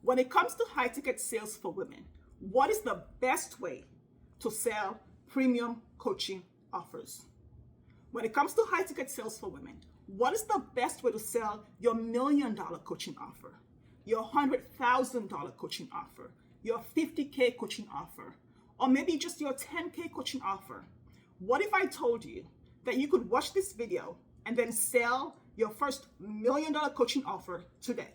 When it comes to high-ticket sales for women, what is the best way to sell premium coaching offers? When it comes to high-ticket sales for women, what is the best way to sell your $1 million coaching offer, your $100,000 coaching offer, your $50K coaching offer, or maybe just your $10K coaching offer? What if I told you that you could watch this video and then sell your first $1 million coaching offer today,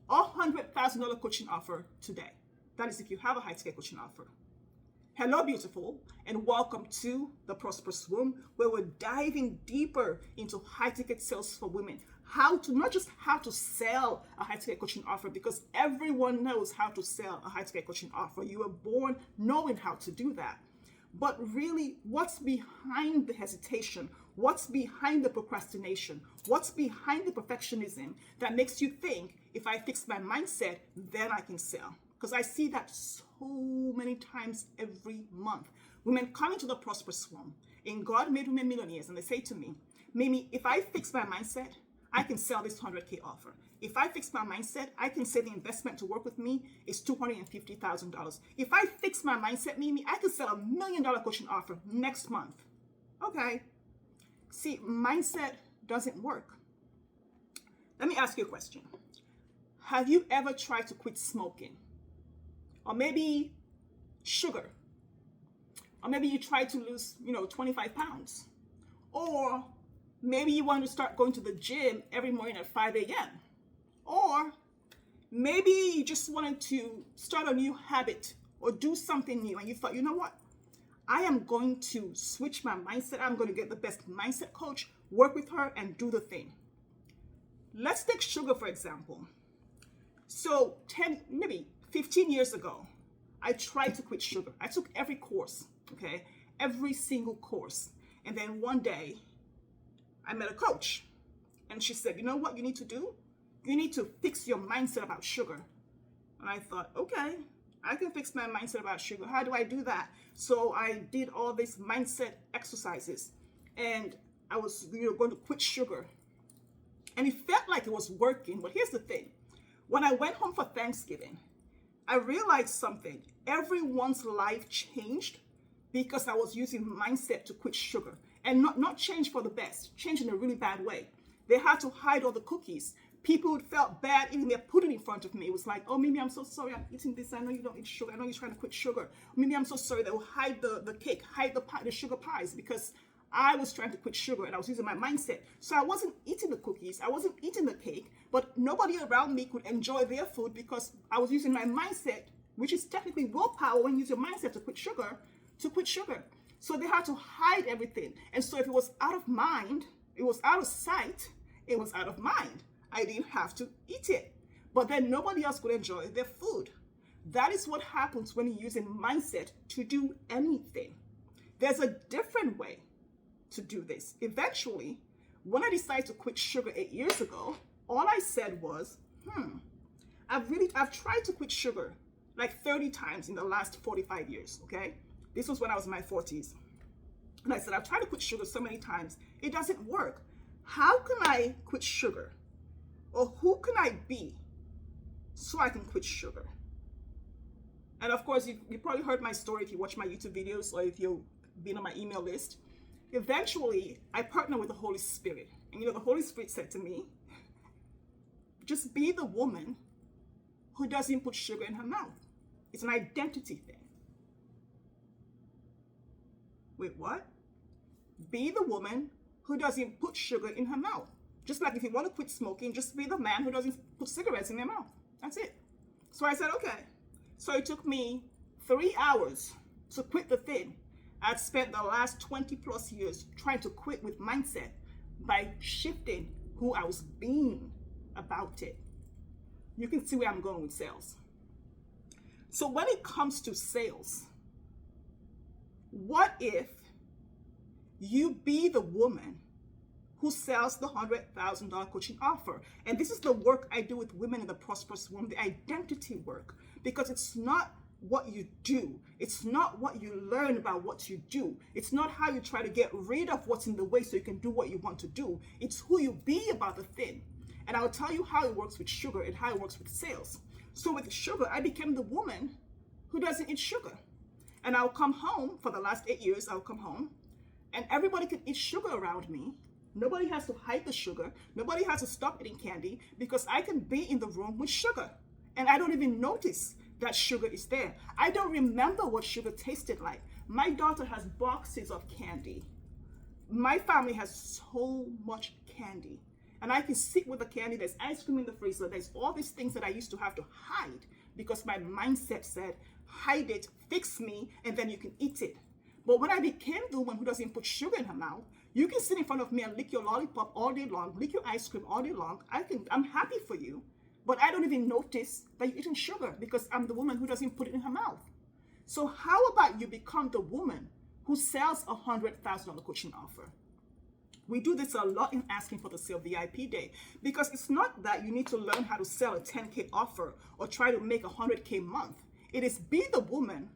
or $100,000 coaching offer today? That is if you have a high-ticket coaching offer. Hello, beautiful, and welcome to The Prosperous Womb, where we're diving deeper into high-ticket sales for women. Not just how to sell a high-ticket coaching offer, because everyone knows how to sell a high-ticket coaching offer. You were born knowing how to do that. But really, what's behind the hesitation? What's behind the procrastination? What's behind the perfectionism that makes you think, if I fix my mindset, then I can sell? Because I see that so many times every month. Women come into the Prosperous Womb, and God made women millionaires, and they say to me, Mimi, if I fix my mindset, I can sell this $100K offer. If I fix my mindset, I can say the investment to work with me is $250,000. If I fix my mindset, Mimi, I can sell $1 million coaching offer next month. Okay. See, mindset doesn't work. Let me ask you a question. Have you ever tried to quit smoking? Or maybe sugar? Or maybe you tried to lose, 25 pounds? Or maybe you want to start going to the gym every morning at 5 a.m. Or maybe you just wanted to start a new habit or do something new, and you thought, you know what? I am going to switch my mindset. I'm going to get the best mindset coach, work with her, and do the thing. Let's take sugar, for example. So 15 years ago, I tried to quit sugar. I took every course, okay? Every single course. And then one day, I met a coach, and she said, you know what you need to do? You need to fix your mindset about sugar. And I thought, okay, I can fix my mindset about sugar. How do I do that? So I did all these mindset exercises, and I was going to quit sugar. And it felt like it was working, but here's the thing. When I went home for Thanksgiving, I realized something. Everyone's life changed because I was using mindset to quit sugar. And not change for the best, change in a really bad way. They had to hide all the cookies. People felt bad even they put it in front of me. It was like, oh, Mimi, I'm so sorry I'm eating this. I know you don't eat sugar. I know you're trying to quit sugar. Mimi, I'm so sorry. They will hide the cake, hide the sugar pies, because I was trying to quit sugar and I was using my mindset. So I wasn't eating the cookies. I wasn't eating the cake, but nobody around me could enjoy their food because I was using my mindset, which is technically willpower when you use your mindset to quit sugar, So they had to hide everything. And so if it was out of mind, it was out of sight, it was out of mind. I didn't have to eat it. But then nobody else could enjoy their food. That is what happens when you're using mindset to do anything. There's a different way to do this. Eventually, when I decided to quit sugar 8 years ago, all I said was, I've tried to quit sugar like 30 times in the last 45 years, okay? This was when I was in my 40s. And I said, I've tried to quit sugar so many times. It doesn't work. How can I quit sugar? Or who can I be so I can quit sugar? And of course, you probably heard my story if you watch my YouTube videos or if you've been on my email list. Eventually, I partnered with the Holy Spirit. And the Holy Spirit said to me, just be the woman who doesn't put sugar in her mouth. It's an identity thing. Wait, what? Be the woman who doesn't put sugar in her mouth. Just like if you want to quit smoking, just be the man who doesn't put cigarettes in their mouth. That's it. So I said, okay. So it took me 3 hours to quit the thing. I'd spent the last 20 plus years trying to quit with mindset by shifting who I was being about it. You can see where I'm going with sales. So when it comes to sales, what if you be the woman who sells the $100,000 coaching offer? And this is the work I do with women in the Prosperous Womb, the identity work, because it's not what you do. It's not what you learn about what you do. It's not how you try to get rid of what's in the way so you can do what you want to do. It's who you be about the thing. And I'll tell you how it works with sugar and how it works with sales. So with sugar, I became the woman who doesn't eat sugar. And I'll come home, for the last 8 years, I'll come home, and everybody can eat sugar around me. Nobody has to hide the sugar. Nobody has to stop eating candy because I can be in the room with sugar. And I don't even notice that sugar is there. I don't remember what sugar tasted like. My daughter has boxes of candy. My family has so much candy. And I can sit with the candy. There's ice cream in the freezer. There's all these things that I used to have to hide because my mindset said, hide it, fix me, and then you can eat it. But when I became the woman who doesn't put sugar in her mouth, you can sit in front of me and lick your lollipop all day long, lick your ice cream all day long. I'm happy for you, but I don't even notice that you're eating sugar because I'm the woman who doesn't put it in her mouth. So how about you become the woman who sells a $100,000 coaching offer? We do this a lot in Asking for the Sale VIP Day because it's not that you need to learn how to sell a 10K offer or try to make a 100K month. It is be the woman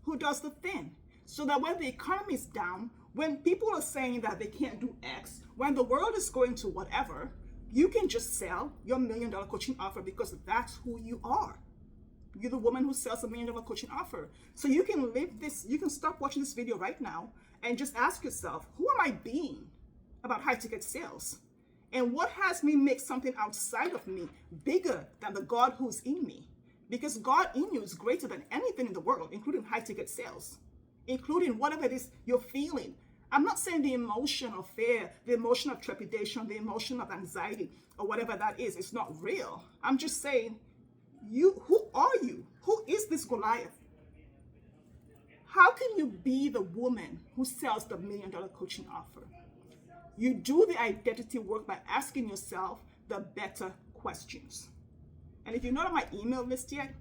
who does the thing so that when the economy is down, when people are saying that they can't do X, when the world is going to whatever, you can just sell your $1 million coaching offer because that's who you are. You're the woman who sells a $1 million coaching offer. So you can live this, you can stop watching this video right now and just ask yourself, who am I being about high ticket sales? And what has me make something outside of me bigger than the God who's in me? Because God in you is greater than anything in the world, including high ticket sales, including whatever it is you're feeling. I'm not saying the emotion of fear, the emotion of trepidation, the emotion of anxiety, or whatever that is. It's not real. I'm just saying, who are you? Who is this Goliath? How can you be the woman who sells the $1 million coaching offer? You do the identity work by asking yourself the better questions. And if you're not on my email list yet,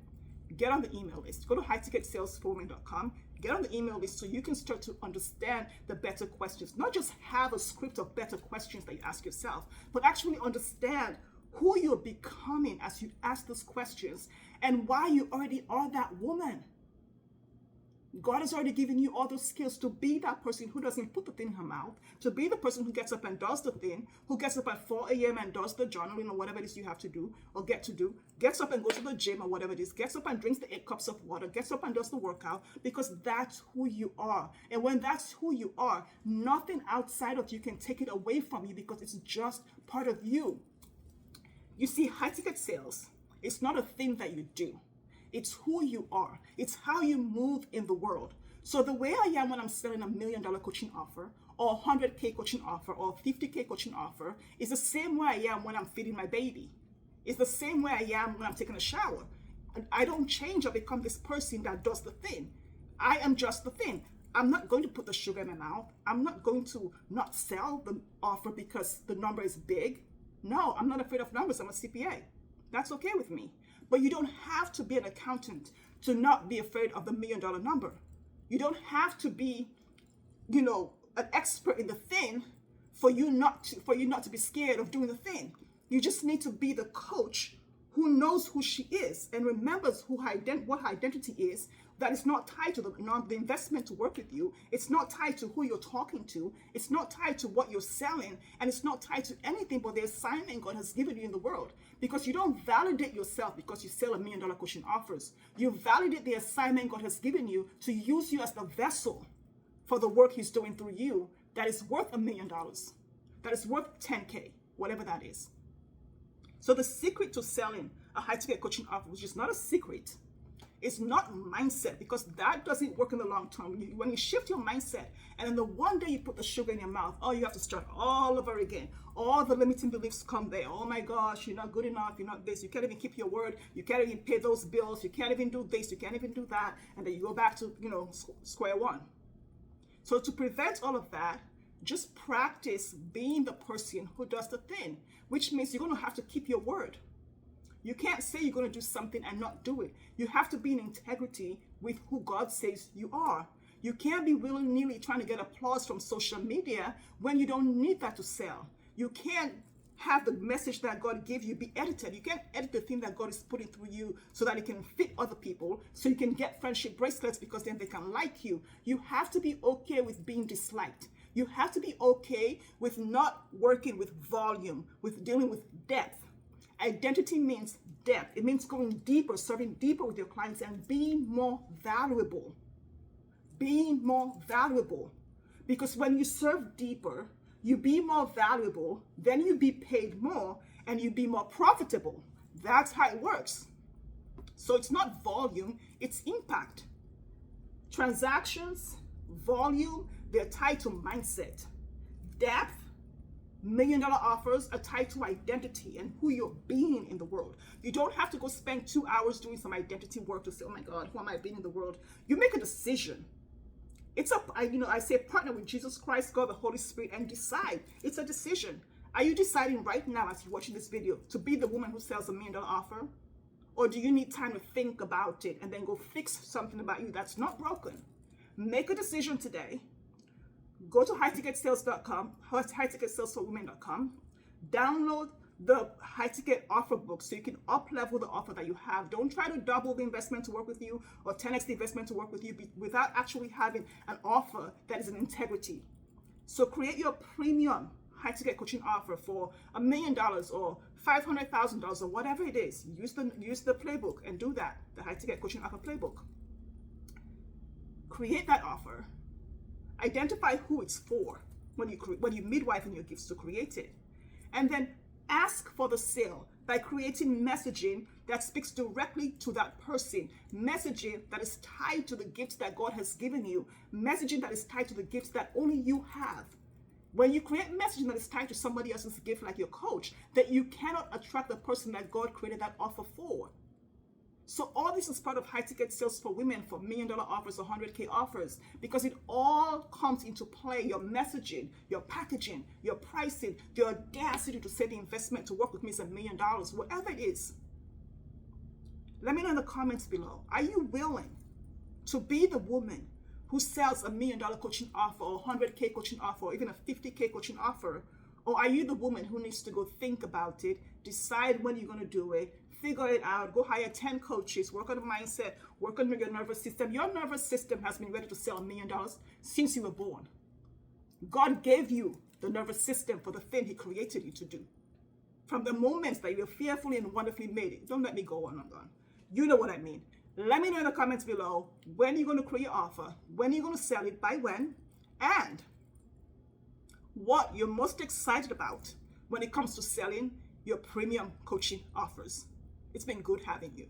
get on the email list. Go to highticketsalesforwomen.com. Get on the email list so you can start to understand the better questions. Not just have a script of better questions that you ask yourself, but actually understand who you're becoming as you ask those questions and why you already are that woman. God has already given you all those skills to be that person who doesn't put the thing in her mouth, to be the person who gets up and does the thing, who gets up at 4 a.m. and does the journaling or whatever it is you have to do or get to do, gets up and goes to the gym or whatever it is, gets up and drinks the 8 cups of water, gets up and does the workout because that's who you are. And when that's who you are, nothing outside of you can take it away from you because it's just part of you. You see, high ticket sales, it's not a thing that you do. It's who you are. It's how you move in the world. So the way I am when I'm selling a $1 million coaching offer or a 100K coaching offer or a 50K coaching offer is the same way I am when I'm feeding my baby. It's the same way I am when I'm taking a shower. I don't change or become this person that does the thing. I am just the thing. I'm not going to put the sugar in my mouth. I'm not going to not sell the offer because the number is big. No, I'm not afraid of numbers. I'm a CPA. That's okay with me. But you don't have to be an accountant to not be afraid of the $1 million number. You don't have to be, an expert in the thing for you not to be scared of doing the thing. You just need to be the coach who knows who she is and remembers what her identity is, that is not tied to the investment to work with you. It's not tied to who you're talking to. It's not tied to what you're selling. And it's not tied to anything but the assignment God has given you in the world. Because you don't validate yourself because you sell $1 million coaching offers. You validate the assignment God has given you to use you as the vessel for the work he's doing through you that is worth $1 million, that is worth 10K, whatever that is. So the secret to selling a high-ticket coaching offer, which is not a secret, it's not mindset, because that doesn't work in the long term. When you shift your mindset and then the one day you put the sugar in your mouth, you have to start all over again. All the limiting beliefs come there. Oh my gosh, you're not good enough. You're not this. You can't even keep your word. You can't even pay those bills. You can't even do this. You can't even do that. And then you go back to, square one. So to prevent all of that, just practice being the person who does the thing, which means you're going to have to keep your word. You can't say you're going to do something and not do it. You have to be in integrity with who God says you are. You can't be willy-nilly trying to get applause from social media when you don't need that to sell. You can't have the message that God gave you be edited. You can't edit the thing that God is putting through you so that it can fit other people, so you can get friendship bracelets because then they can like you. You have to be okay with being disliked. You have to be okay with not working with volume, with dealing with depth. Identity means depth. It means going deeper, serving deeper with your clients and being more valuable. Being more valuable. Because when you serve deeper, you be more valuable, then you be paid more, and you be more profitable. That's how it works. So it's not volume, it's impact. Transactions, volume, they're tied to mindset. Depth, $1 million offers are tied to identity and who you're being in the world. You don't have to go spend 2 hours doing some identity work to say, oh my God, who am I being in the world? You make a decision. I say partner with Jesus Christ, God, the Holy Spirit, and decide. It's a decision. Are you deciding right now as you're watching this video to be the woman who sells a $1 million offer? Or do you need time to think about it and then go fix something about you that's not broken? Make a decision today. Go to high-ticketsales.com, high-ticketssalesforwomen.com. Download the high-ticket offer book so you can up-level the offer that you have. Don't try to double the investment to work with you or 10x the investment to work with you without actually having an offer that is in integrity. So create your premium high-ticket coaching offer for $1 million or $500,000 or whatever it is. Use the playbook and do that, the high-ticket coaching offer playbook. Create that offer. Identify who it's for when you midwife in your gifts to create it. And then ask for the sale by creating messaging that speaks directly to that person, messaging that is tied to the gifts that God has given you, messaging that is tied to the gifts that only you have. When you create messaging that is tied to somebody else's gift, like your coach, that you cannot attract the person that God created that offer for. So all this is part of high-ticket sales for women for $1 million offers or 100K offers, because it all comes into play. Your messaging, your packaging, your pricing, the audacity to say the investment to work with me is $1 million, whatever it is. Let me know in the comments below. Are you willing to be the woman who sells $1 million coaching offer or 100K coaching offer or even a 50K coaching offer? Or are you the woman who needs to go think about it, decide when you're going to do it, figure it out, go hire 10 coaches, work on the mindset, work on your nervous system? Your nervous system has been ready to sell $1 million since you were born. God gave you the nervous system for the thing he created you to do. From the moments that you were fearfully and wonderfully made. Don't let me go on and on. You know what I mean. Let me know in the comments below when you're going to create your offer, when you're going to sell it, by when, and what you're most excited about when it comes to selling your premium coaching offers. It's been good having you.